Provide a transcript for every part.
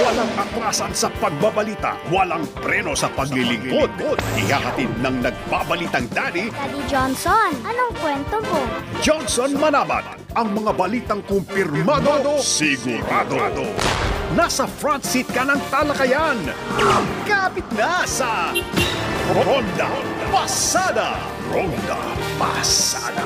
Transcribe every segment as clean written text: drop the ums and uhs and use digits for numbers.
Walang atrasan sa pagbabalita, walang preno sa paglilingkod. Ihahatid ng nagbabalitang Daddy Johnson, anong kwento mo? Johnson Manabat. Ang mga balitang kumpirmado, sigurado. Nasa front seat ka ng talakayan. Ang kapit na sa Ronda Pasada. Ronda Pasada.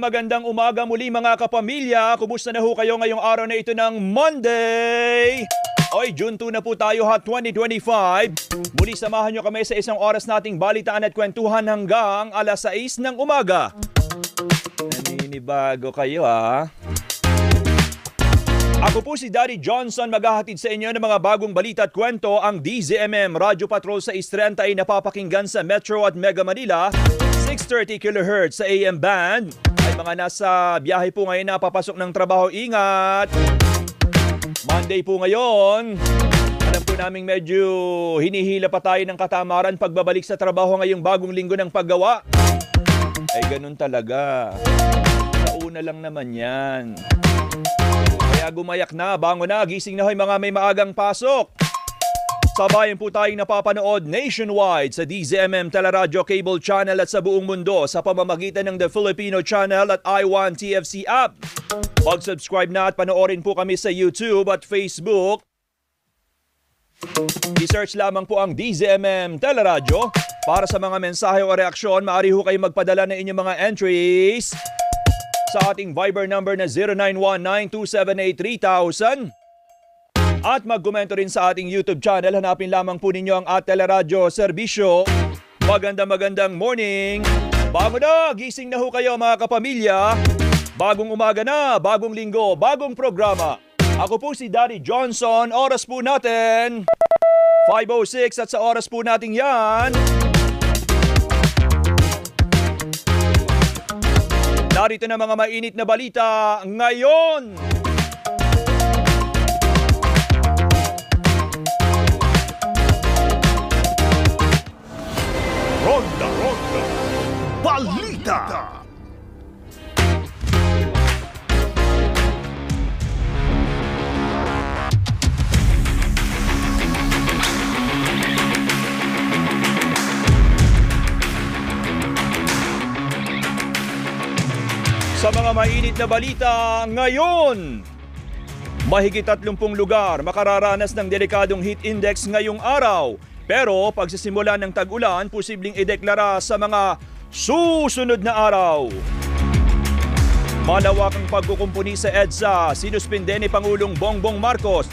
Magandang umaga muli mga kapamilya. Kumusta na ho kayo ngayong araw na ito ng Monday? Oy, June 2 na po tayo ha, 2025. Muli samahan nyo kami sa isang oras nating balitaan at kwentuhan hanggang alas 6 ng umaga. Naninibago kayo ha? Ako po si Daddy Johnson, maghahatid sa inyo ng mga bagong balita at kwento. Ang DZMM Radio Patrol sa 630 ay napapakinggan sa Metro at Mega Manila, 630 kHz sa AM band. Ay mga nasa biyahe po ngayon na papasok ng trabaho, ingat! Monday po ngayon. Alam po naming medyo hinihila pa tayo ng katamaran pagbabalik sa trabaho ngayong bagong linggo ng paggawa. Ay ganun talaga. Nauna lang naman yan. Kaya gumayak na, bango na, gising na hoy mga may maagang pasok. Sabayan po tayong napapanood nationwide sa DZMM Teleradyo Cable Channel at sa buong mundo sa pamamagitan ng The Filipino Channel at I1 TFC app. Mag-subscribe na at panoorin po kami sa YouTube at Facebook. I-search lamang po ang DZMM Teleradyo. Para sa mga mensahe o reaksyon, maaari ho kayo magpadala ng inyong mga entries sa ating Viber number na 0919-278-3000. At mag-komento rin sa ating YouTube channel. Hanapin lamang po ninyo ang Teleradyo Serbisyo. Magandang morning. Bago na, gising na ho kayo mga kapamilya. Bagong umaga na, bagong linggo, bagong programa. Ako po si Daddy Johnson. Oras po natin 5:06 at sa oras po natin yan, narito na mga mainit na balita ngayon. Ronda Balita. Sa mga mainit na balita ngayon, mahigit 30 lugar makararanas ng delikadong heat index ngayong araw. Pero pagsisimula ng tag-ulan, posibleng ideklara sa mga susunod na araw. Malawakang pagkukumpuni sa EDSA, sinuspinde ni Pangulong Bongbong Marcos.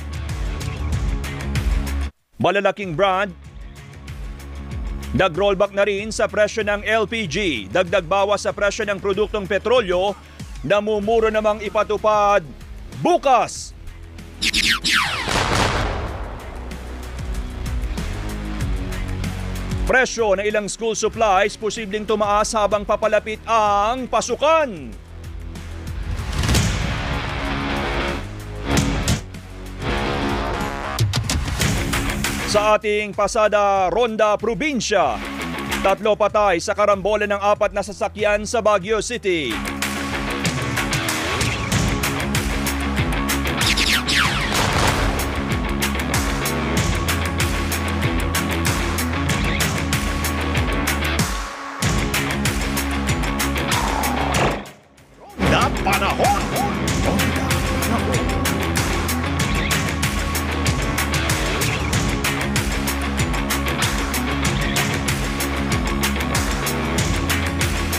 Malalaking brand, nag-rollback na rin sa presyo ng LPG. Dagdag bawas sa presyo ng produktong petrolyo, namumuro namang ipatupad bukas. Presyo ng ilang school supplies posibleng tumaas habang papalapit ang pasukan. Sa ating pasada Ronda Probinsya, 3 patay sa karambola ng 4 na sasakyan sa Baguio City. Panahon.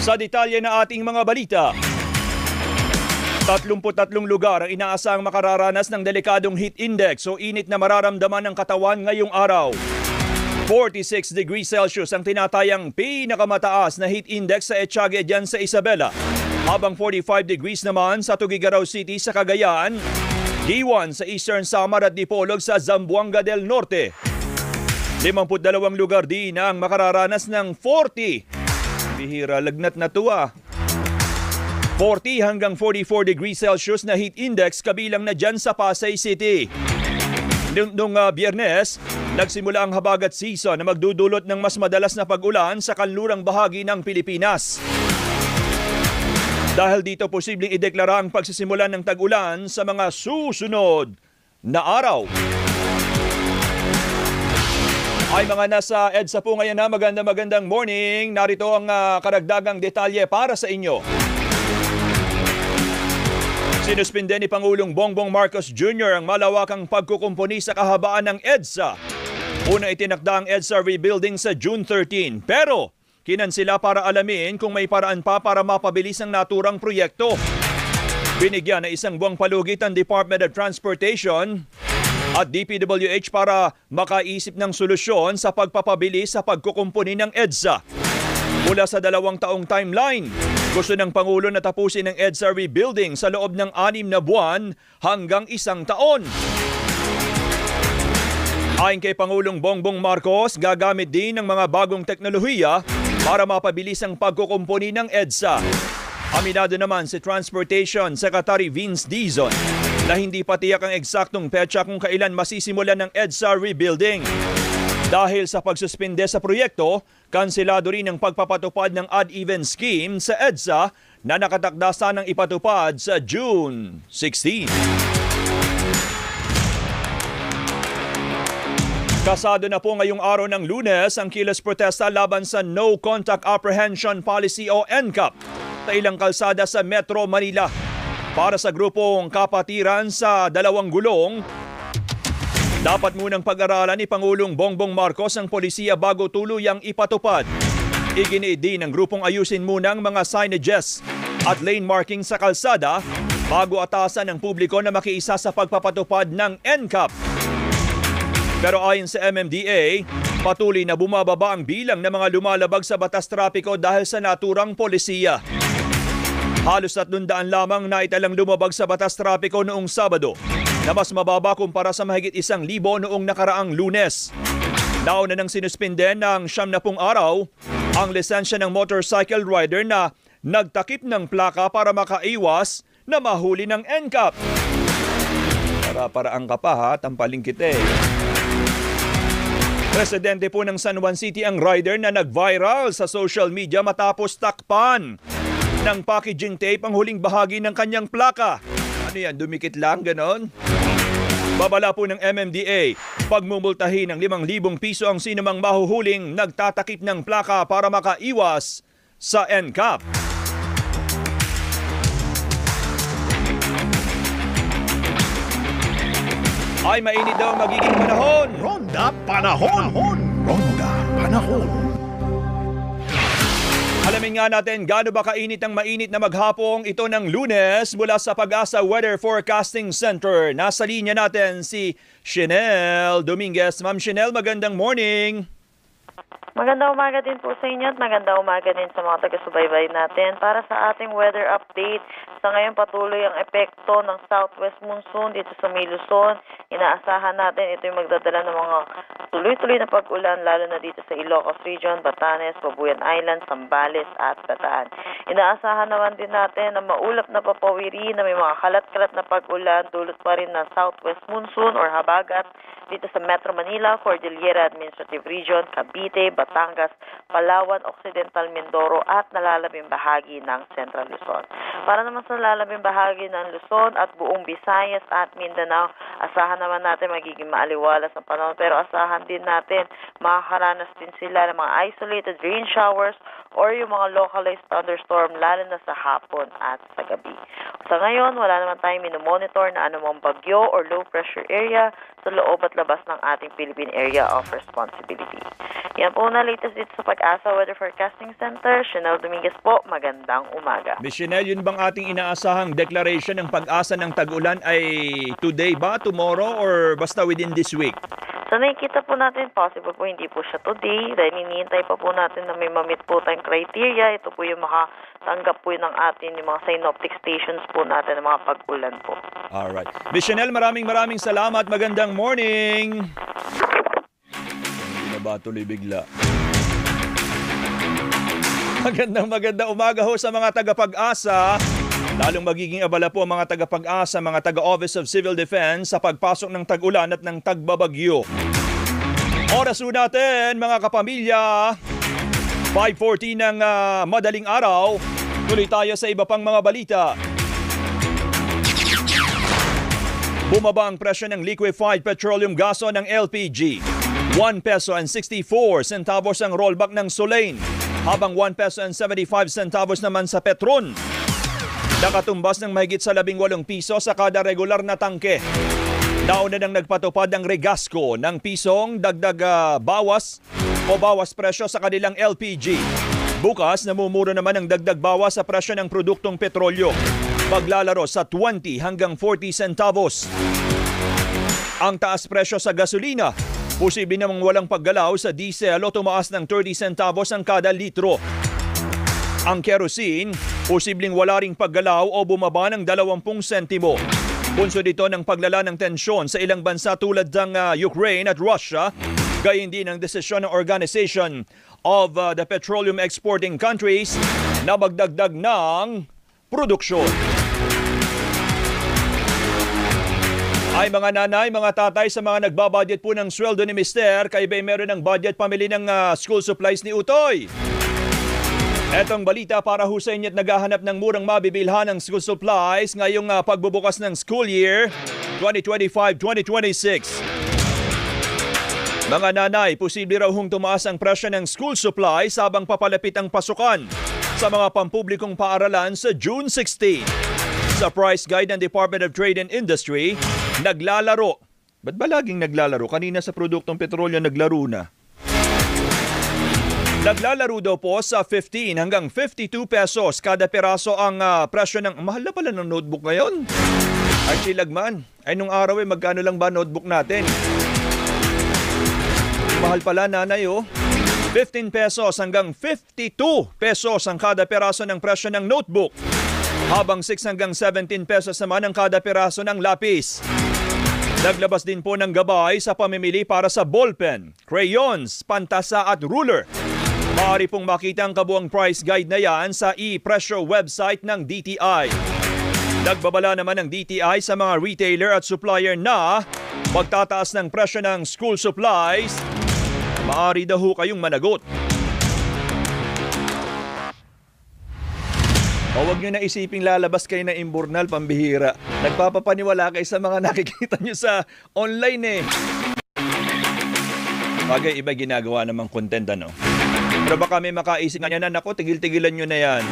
Sa detalye na ating mga balita, 33 lugar ang inaasahang makararanas ng delikadong heat index o init na mararamdaman ng katawan ngayong araw. 46 degrees Celsius ang tinatayang pinakamataas na heat index sa Etiague dyan sa Isabela. Habang 45 degrees naman sa Tuguegarao City sa Cagayan, D1 sa Eastern Samar at Dipolog sa Zamboanga del Norte. 52 lugar din ang makararanas ng 40. Bihira, lagnat na tuwa. 40 hanggang 44 degrees Celsius na heat index kabilang na dyan sa Pasay City. Noong Biyernes, nagsimula ang habagat season na magdudulot ng mas madalas na pag-ulan sa kanlurang bahagi ng Pilipinas. Dahil dito posibleng ideklara ang pagsisimulan ng tag-ulan sa mga susunod na araw. Ay mga nasa EDSA po ngayon na magandang morning. Narito ang karagdagang detalye para sa inyo. Sinuspinde ni Pangulong Bongbong Marcos Jr. ang malawakang pagkukumpuni sa kahabaan ng EDSA. Una itinakda ang EDSA rebuilding sa June 13 pero kinansila para alamin kung may paraan pa para mapabilis ang naturang proyekto. Binigyan na isang buwang palugit ang Department of Transportation at DPWH para makaisip ng solusyon sa pagpapabilis sa pagkukumpuni ng EDSA. Mula sa 2 taong timeline, gusto ng Pangulo na tapusin ang EDSA rebuilding sa loob ng 6 na buwan hanggang 1 taon. Ayon kay Pangulong Bongbong Marcos, gagamit din ng mga bagong teknolohiya para mapabilis ang pagkukumpuni ng EDSA. Aminado naman si Transportation Secretary Vince Dizon na hindi pa tiyak ang eksaktong petsa kung kailan masisimulan ng EDSA rebuilding. Dahil sa pagsuspinde sa proyekto, kanselado rin ang pagpapatupad ng odd-even scheme sa EDSA na nakatakda sanang ipatupad sa June 16. Kasado na po ngayong araw ng Lunes ang kilos protesta laban sa No Contact Apprehension Policy o NCAP sa ilang kalsada sa Metro Manila. Para sa grupong kapatiran sa 2 gulong, dapat munang pag-aralan ni Pangulong Bongbong Marcos ang polisiya bago tuluyang ipatupad. Iginiit din ng grupong ayusin munang mga signages at lane marking sa kalsada bago atasan ng publiko na makiisa sa pagpapatupad ng NCAP. Pero ayon sa MMDA, patuloy na bumababa ang bilang ng mga lumalabag sa batas trapiko dahil sa naturang polisiya. Halos 300 lamang na italang lumabag sa batas trapiko noong Sabado, na mas mababa kumpara sa mahigit 1,000 noong nakaraang Lunes. Nauna nang sinuspinde ng 70 araw ang lisensya ng motorcycle rider na nagtakip ng plaka para makaiwas na mahuli ng NCAP. Para-paraan ka pa ha, tampaling kita eh. Presidente po ng San Juan City ang rider na nag-viral sa social media matapos takpan ng packaging tape ang huling bahagi ng kanyang plaka. Ano yan, dumikit lang, ganon? Babala po ng MMDA, pagmumultahin ng 5,000 piso ang sinumang mahuhuling nagtatakip ng plaka para makaiwas sa NCAP. Ay mainit daw ang magiging panahon. Ronda Panahon. Ronda Panahon. Alamin nga natin gaano ba kainit ang mainit na maghapong ito ng Lunes mula sa Pag-asa Weather Forecasting Center. Nasa linya natin si Shenelle Dominguez. Ma'am Shenelle, magandang morning. Magandang umaga din po sa inyo at magandang umaga din sa mga taga-subaybay natin. Para sa ating weather update, sa ngayon patuloy ang epekto ng southwest monsoon dito sa May Luzon. Inaasahan natin ito yung magdadala ng mga tuloy-tuloy na pag-ulan lalo na dito sa Ilocos Region, Batanes, Babuyan Island, Zambales at Bataan. Inaasahan naman din natin na maulap na papawiri na may mga kalat-kalat na pag-ulan dulot pa rin ng southwest monsoon or habagat dito sa Metro Manila, Cordillera Administrative Region, Cavite, Batangas, Palawan, Occidental Mindoro at nalalabing bahagi ng Central Luzon. Para naman sa nalalabing bahagi ng Luzon at buong Visayas at Mindanao, asahan naman natin magiging maaliwalas ang panahon pero asahan din natin makakaranas din sila ng mga isolated rain showers or yung mga localized thunderstorm lalo na sa hapon at sa gabi. Sa ngayon, wala naman tayong minomonitor na anumang bagyo or low pressure area sa loob at labas ng ating Philippine Area of Responsibility. Yan po, una latest dito sa Pag-asa Weather Forecasting Center. Chanel Dominguez po, magandang umaga. Miss Chanel, yun bang ating inaasahang declaration ng pag-asa ng tag-ulan ay today ba, tomorrow, or basta within this week? So nakikita po natin, possible po hindi po siya today. Dahil hinihintay pa po natin na may mamit po tayong criteria. Ito po yung makatanggap po yung mga synoptic stations po natin ng mga pag-ulan po. Alright. Miss Chanel, maraming salamat. Magandang morning! Hindi na ba tuloy bigla? Magandang umaga ho sa mga taga-Pag-asa. Lalong magiging abala po ang mga taga-Pag-asa, mga taga-Office of Civil Defense sa pagpasok ng tag-ulan at ng tagbabagyo. Oras po natin, mga kapamilya, 5:40 ng madaling araw. Tuloy tayo sa iba pang mga balita. Bumaba ang presyo ng liquefied petroleum gaso ng LPG. 1 peso and 64 centavos ang rollback ng Solane, habang 1 peso and 75 centavos naman sa Petron. Nakatumbas ng mahigit sa 18 piso sa kada regular na tangke. Nauna nang nagpatupad ang Regasco ng pisong dagdag bawas presyo sa kanilang LPG. Bukas, namumuro naman ang dagdag bawas sa presyo ng produktong petrolyo. Paglalaro sa 20 hanggang 40 centavos. Ang taas presyo sa gasolina, posible namang walang paggalaw sa diesel o tumaas ng 30 centavos ang kada litro. Ang kerosene, posibleng wala ring paggalaw o bumaba ng 20 sentimo. Bunso dito ng paglala ng tensyon sa ilang bansa tulad ng Ukraine at Russia, gayon din ang desisyon ng Organization of the Petroleum Exporting Countries na magdagdag ng produksyon. Ay mga nanay, mga tatay sa mga nagbabudget po ng sweldo ni Mister, kayo ba'y meron ng budget pamili ng school supplies ni Utoy? Etong balita para ho sa inyo at naghahanap ng murang mabibilhan ng school supplies ngayong pagbubukas ng school year 2025-2026. Mga nanay, posible raw hong tumaas ang presyo ng school supplies habang papalapit ang pasukan sa mga pampublikong paaralan sa June 16. Sa price guide ng Department of Trade and Industry, naglalaro. Ba't ba laging naglalaro? Kanina sa produktong petrolyo naglaro na. Naglalaro daw po sa 15 hanggang 52 pesos kada peraso ang presyo ng... Mahal na pala ng notebook ngayon. Archie Lagman, ay nung araw magkano lang ba notebook natin? Mahal pala nanay 15 pesos hanggang 52 pesos ang kada peraso ng presyo ng notebook. Habang 6 hanggang 17 pesos naman ang kada peraso ng lapis. Naglabas din po ng gabay sa pamimili para sa ballpen, crayons, pantasa at ruler. Maaari pong makita ang kabuang price guide na yan sa e-presyo website ng DTI. Nagbabala naman ng DTI sa mga retailer at supplier na pagtataas ng presyo ng school supplies, maaari daw ho kayong managot. O huwag nyo na isiping lalabas kayo na imburnal, pambihira. Nagpapapaniwala kayo sa mga nakikita nyo sa online Bagay iba ginagawa namang content Pero baka may makaisip nga na, nako, tigil-tigilan nyo na yan.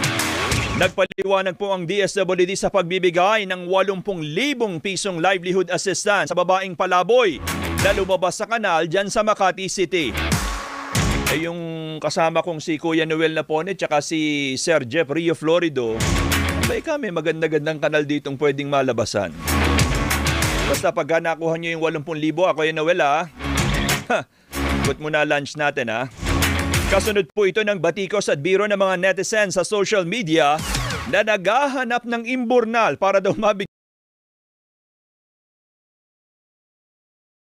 Nagpaliwanag po ang DSWD sa pagbibigay ng 80,000 pisong livelihood assistance sa babaeng palaboy na lumabas sa kanal dyan sa Makati City. Yung kasama kong si Kuya Noel Napone tsaka si Sir Jeff Rio Florido, may kami maganda-gandang kanal ditong pwedeng malabasan. Basta pag nakuha nyo yung 80,000, Kuya Noel put muna lunch natin Kasunod po ito ng batikos at biro ng mga netizens sa social media na naghahanap ng imburnal para daw mabigyan